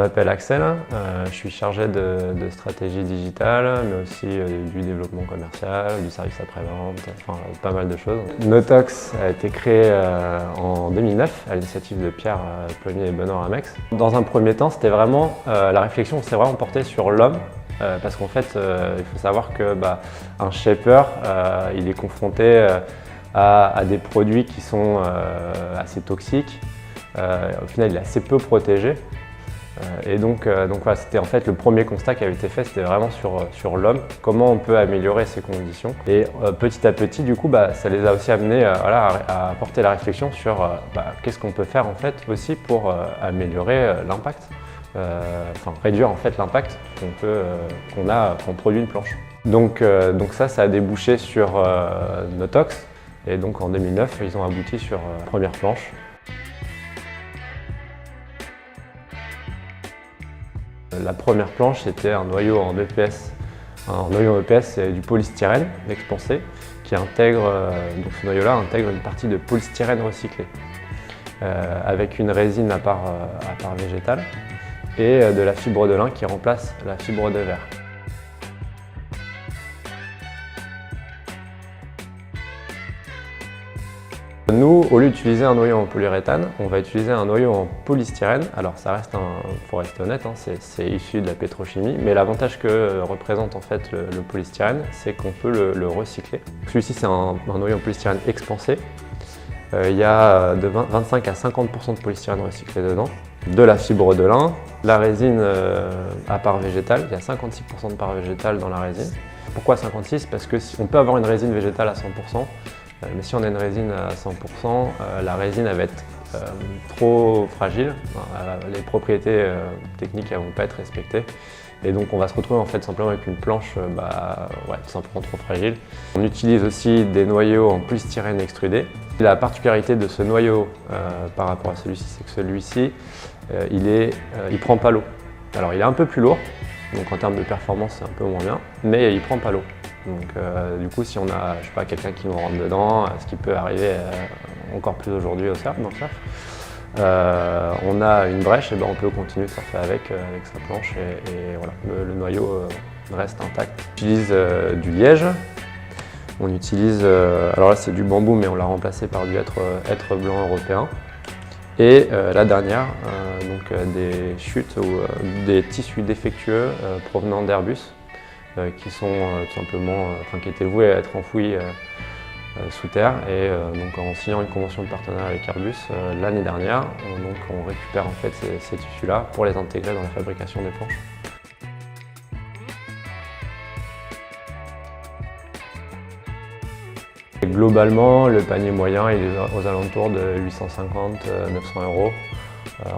m'appelle Axel, je suis chargé de stratégie digitale, mais aussi du développement commercial, du service après-vente, enfin pas mal de choses. Notox a été créé en 2009 à l'initiative de Pierre Plommier et Benoît Ramex. Dans un premier temps, c'était vraiment la réflexion s'est vraiment portée sur l'homme, parce qu'en fait, il faut savoir que un shaper, il est confronté à des produits qui sont assez toxiques. Au final, il est assez peu protégé. Et donc voilà, c'était en fait le premier constat qui avait été fait, c'était vraiment sur l'homme, comment on peut améliorer ses conditions. Et petit à petit, du coup, ça les a aussi amenés à porter la réflexion sur qu'est-ce qu'on peut faire en fait aussi pour améliorer l'impact, enfin réduire en fait l'impact qu'on a quand on produit une planche. Donc ça a débouché sur Notox, et donc en 2009, ils ont abouti sur la première planche. La première planche, c'était un noyau en EPS. Un noyau en EPS, c'est du polystyrène expansé qui intègre, donc ce noyau-là intègre une partie de polystyrène recyclé avec une résine à part végétale et de la fibre de lin qui remplace la fibre de verre. Nous, au lieu d'utiliser un noyau en polyuréthane, on va utiliser un noyau en polystyrène. Alors ça reste, faut rester honnête, c'est issu de la pétrochimie, mais l'avantage que représente en fait le polystyrène, c'est qu'on peut le recycler. Celui-ci, c'est un noyau en polystyrène expansé. Il y a de 25 à 50% de polystyrène recyclé dedans, de la fibre de lin, la résine à part végétale, il y a 56% de part végétale dans la résine. Pourquoi 56? Parce qu'on peut avoir une résine végétale à 100%, mais si on a une résine à 100%, la résine va être trop fragile, les propriétés techniques ne vont pas être respectées. Et donc on va se retrouver en fait simplement avec une planche tout simplement trop fragile. On utilise aussi des noyaux en polystyrène extrudé. La particularité de ce noyau par rapport à celui-ci, c'est que celui-ci, il prend pas l'eau. Alors il est un peu plus lourd, donc en termes de performance c'est un peu moins bien, mais il prend pas l'eau. Donc du coup, si on a, je sais pas, quelqu'un qui nous rentre dedans, ce qui peut arriver encore plus aujourd'hui dans le surf, on a une brèche, et on peut continuer de surfer avec sa planche et voilà, le noyau reste intact. On utilise du liège, on utilise, alors là c'est du bambou mais on l'a remplacé par du hêtre blanc européen. Et la dernière, des chutes ou des tissus défectueux provenant d'Airbus qui sont tout simplement, qui étaient voués à être enfouis sous terre, et donc en signant une convention de partenariat avec Airbus l'année dernière, on récupère en fait ces tissus-là pour les intégrer dans la fabrication des planches. Et globalement, le panier moyen il est aux alentours de 850-900 €,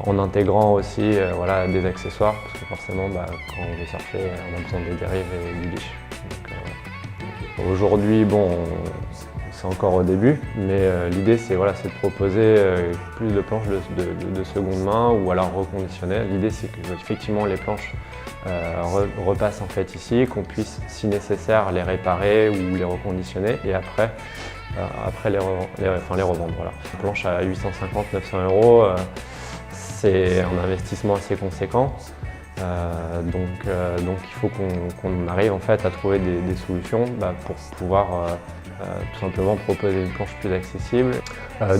en intégrant aussi des accessoires, parce que forcément quand on veut surfer, on a besoin des dérives et du leash. Aujourd'hui, c'est encore au début, mais l'idée c'est de proposer plus de planches de seconde main ou alors reconditionnées. L'idée c'est que effectivement les planches repassent en fait ici, qu'on puisse si nécessaire les réparer ou les reconditionner et après les revendre. Voilà. Une planche à 850-900 €, c'est un investissement assez conséquent. Donc il faut qu'on arrive en fait à trouver des solutions pour pouvoir tout simplement proposer une planche plus accessible. Un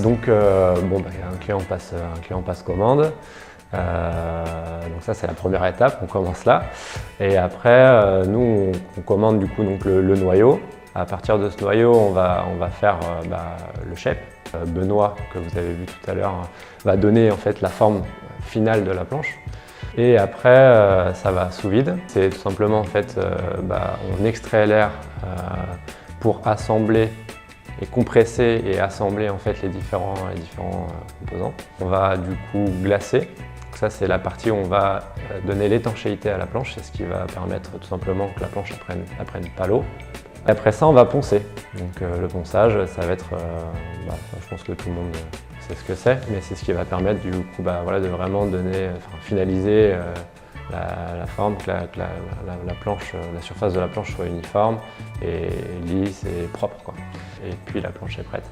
client passe commande. Donc ça c'est la première étape, on commence là. Et après nous on commande du coup le noyau. À partir de ce noyau on va faire le shape. Benoît, que vous avez vu tout à l'heure, va donner en fait la forme finale de la planche. Et après ça va sous vide. C'est tout simplement en fait on extrait l'air pour assembler et compresser et assembler en fait les différents composants. On va du coup glacer. Donc ça c'est la partie où on va donner l'étanchéité à la planche, c'est ce qui va permettre tout simplement que la planche apprenne pas l'eau. Après ça on va poncer. Donc le ponçage ça va être, je pense que tout le monde sait ce que c'est, mais c'est ce qui va permettre du coup de vraiment finaliser la forme, que la surface de la planche soit uniforme et lisse et propre, quoi. Et puis la planche est prête.